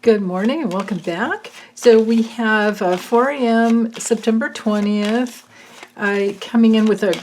Good morning and welcome back. So we have 4 a.m. September 20th coming in with a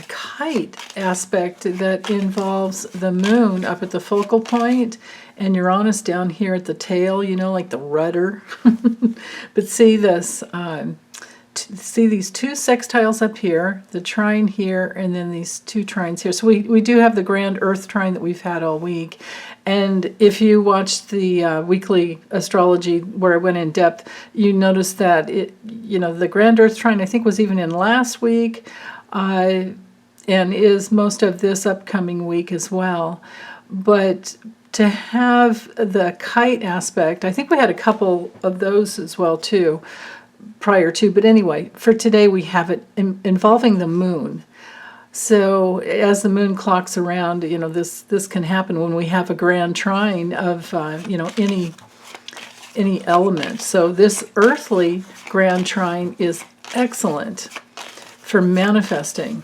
kite aspect that involves the moon up at the focal point and Uranus down here at the tail, you know, like the rudder. But see this, see these two sextiles up here, the trine here, and then these two trines here. So we do have the grand Earth trine that we've had all week. And if you watched the weekly astrology where I went in depth, you notice that the grand Earth trine I think was even in last week, and is most of this upcoming week as well. But to have the kite aspect, I think we had a couple of those as well too, prior to. But anyway, for today we have it involving the moon. So as the moon clocks around, this can happen when we have a grand trine of any element. So this earthly grand trine is excellent for manifesting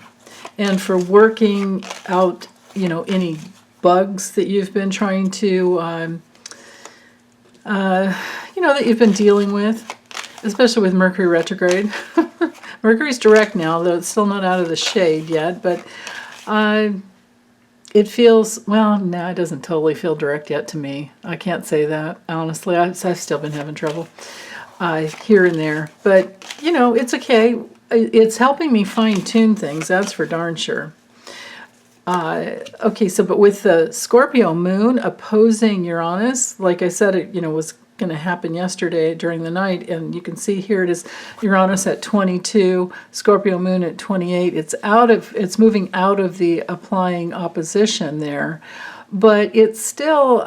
and for working out any bugs that you've been trying to that you've been dealing with, especially with Mercury retrograde. Mercury's direct now, though it's still not out of the shade yet, but it feels, well, no, it doesn't totally feel direct yet to me. I can't say that, honestly. I've still been having trouble here and there. But, it's okay. It's helping me fine-tune things, that's for darn sure. Okay, but with the Scorpio moon opposing Uranus, like I said, it was going to happen yesterday during the night, and you can see here it is Uranus at 22, Scorpio moon at 28. It's moving out of the applying opposition there, but it's still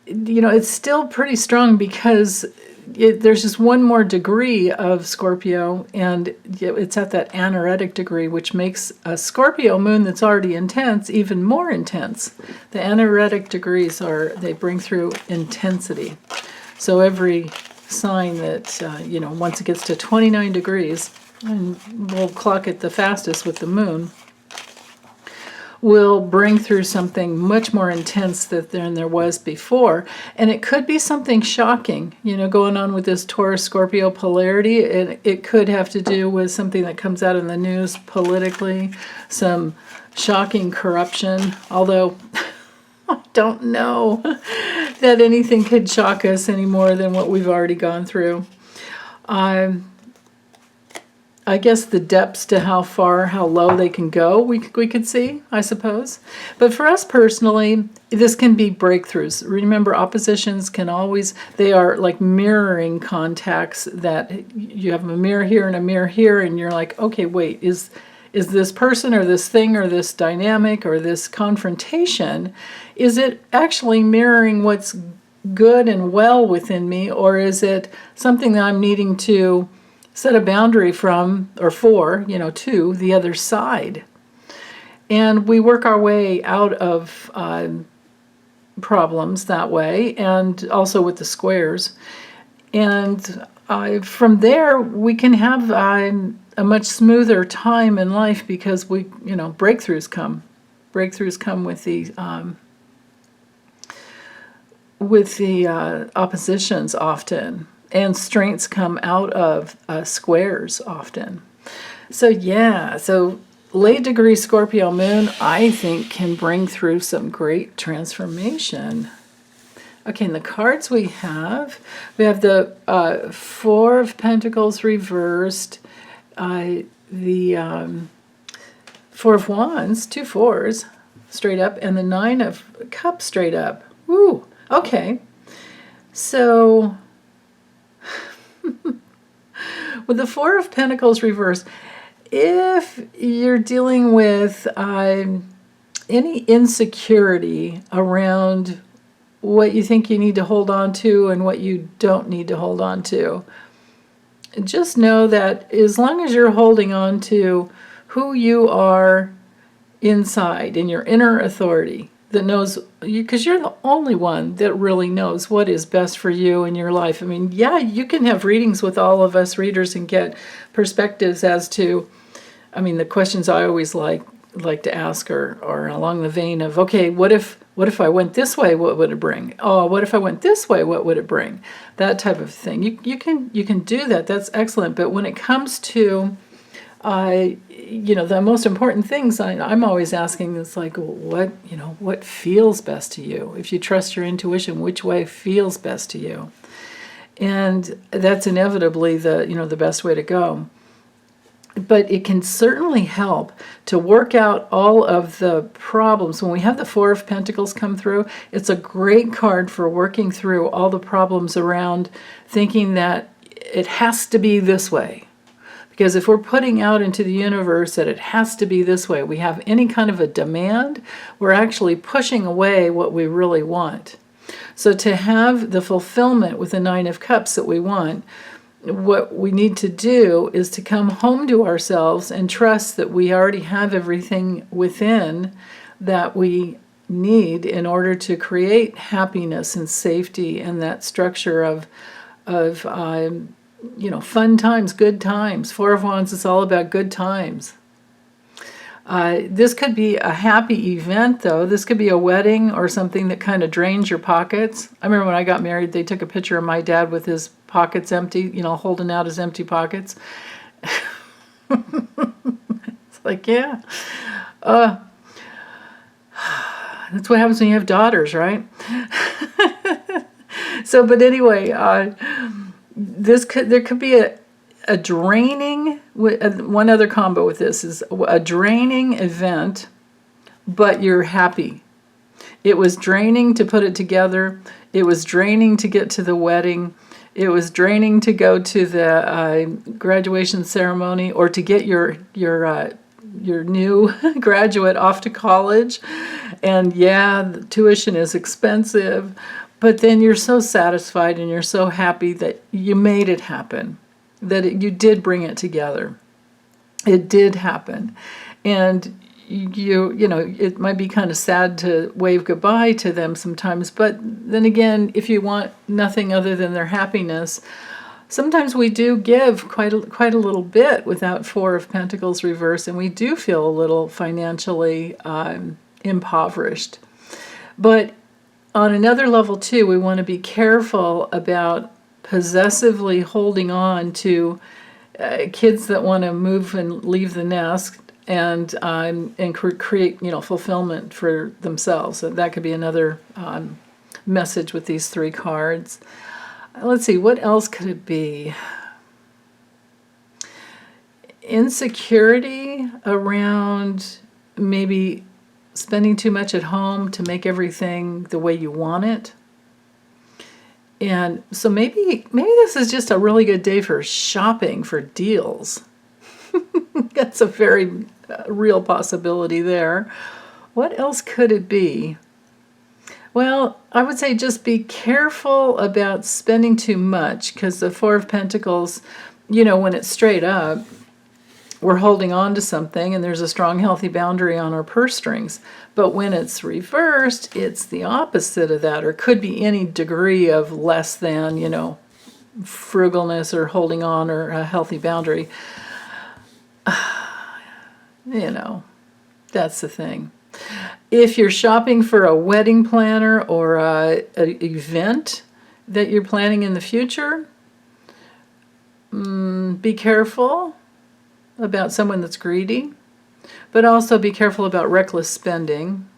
it's still pretty strong because there's just one more degree of Scorpio, and it's at that anaretic degree, which makes a Scorpio moon that's already intense even more intense. The anaretic degrees they bring through intensity. So every sign that, once it gets to 29 degrees, and we'll clock it the fastest with the moon, will bring through something much more intense than there was before. And it could be something shocking, going on with this Taurus-Scorpio polarity. It could have to do with something that comes out in the news politically, some shocking corruption, although I don't know that anything could shock us any more than what we've already gone through. I guess the depths to how low they can go, we could see, I suppose. But for us personally, this can be breakthroughs. Remember, oppositions they are like mirroring contacts, that you have a mirror here and a mirror here, and you're like, okay, wait, is this person or this thing or this dynamic or this confrontation, is it actually mirroring what's good and well within me, or is it something that I'm needing to set a boundary from or for, to the other side? And we work our way out of problems that way, and also with the squares. And from there, we can have a much smoother time in life because breakthroughs come. Breakthroughs come with the oppositions often. And strengths come out of squares often. So late degree Scorpio moon, I think, can bring through some great transformation. Okay, and the cards we have the Four of Pentacles reversed, the Four of Wands, two fours straight up, and the Nine of Cups straight up. Woo, okay. So with the Four of Pentacles reversed, if you're dealing with any insecurity around what you think you need to hold on to and what you don't need to hold on to, just know that as long as you're holding on to who you are inside, in your inner authority, that knows you, because you're the only one that really knows what is best for you in your life. I mean, yeah, you can have readings with all of us readers and get perspectives as to, the questions I always like to ask are along the vein of, okay, what if What if I went this way? What would it bring? Oh, what if I went this way? What would it bring? That type of thing. You can do that. That's excellent. But when it comes to the most important things, I'm always asking is like, what feels best to you? If you trust your intuition, which way feels best to you? And that's inevitably the best way to go. But it can certainly help to work out all of the problems. When we have the Four of Pentacles come through, it's a great card for working through all the problems around thinking that it has to be this way. Because if we're putting out into the universe that it has to be this way, we have any kind of a demand, we're actually pushing away what we really want. So to have the fulfillment with the Nine of Cups that we want, what we need to do is to come home to ourselves and trust that we already have everything within that we need in order to create happiness and safety and that structure of fun times, good times. Four of Wands is all about good times. This could be a happy event, though. This could be a wedding or something that kind of drains your pockets. I remember when I got married, they took a picture of my dad with his pockets empty, holding out his empty pockets. It's like, yeah. That's what happens when you have daughters, right? So, but anyway, there could be a draining, one other combo with this is a draining event, but you're happy. It was draining to put it together. It was draining to get to the wedding. It was draining to go to the graduation ceremony or to get your new graduate off to college. And yeah, the tuition is expensive, but then you're so satisfied and you're so happy that you made it happen, that you did bring it together. It did happen. And it might be kind of sad to wave goodbye to them sometimes, but then again, if you want nothing other than their happiness, sometimes we do give quite a little bit without Four of Pentacles reverse, and we do feel a little financially impoverished. But on another level too, we want to be careful about possessively holding on to kids that want to move and leave the nest and create fulfillment for themselves. So that could be another message with these three cards. Let's see, what else could it be? Insecurity around maybe spending too much at home to make everything the way you want it. And so maybe this is just a really good day for shopping for deals. That's a very real possibility there. What else could it be? Well, I would say just be careful about spending too much, because the Four of Pentacles, when it's straight up, we're holding on to something and there's a strong, healthy boundary on our purse strings. But when it's reversed, it's the opposite of that, or could be any degree of less than, frugalness or holding on or a healthy boundary. That's the thing. If you're shopping for a wedding planner or an event that you're planning in the future, be careful about someone that's greedy, but also be careful about reckless spending,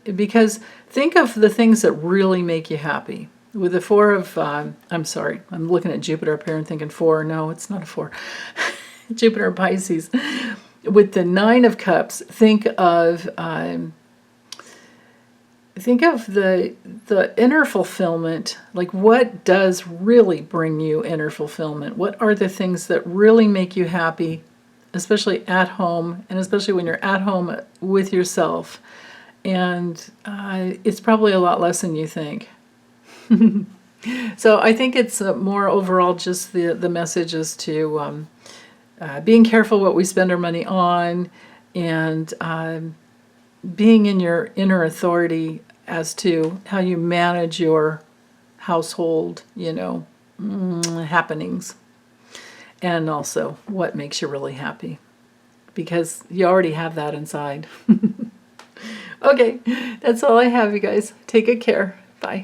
because think of the things that really make you happy. With the Four of, I'm looking at Jupiter up here and thinking four. No, it's not a four. Jupiter and Pisces. With the Nine of Cups, think of the inner fulfillment. Like, what does really bring you inner fulfillment? What are the things that really make you happy, especially at home, and especially when you're at home with yourself? And it's probably a lot less than you think. So I think it's more overall just the message is to being careful what we spend our money on, and being in your inner authority as to how you manage your household, happenings, and also what makes you really happy, because you already have that inside. Okay, that's all I have, you guys. Take good care. Bye.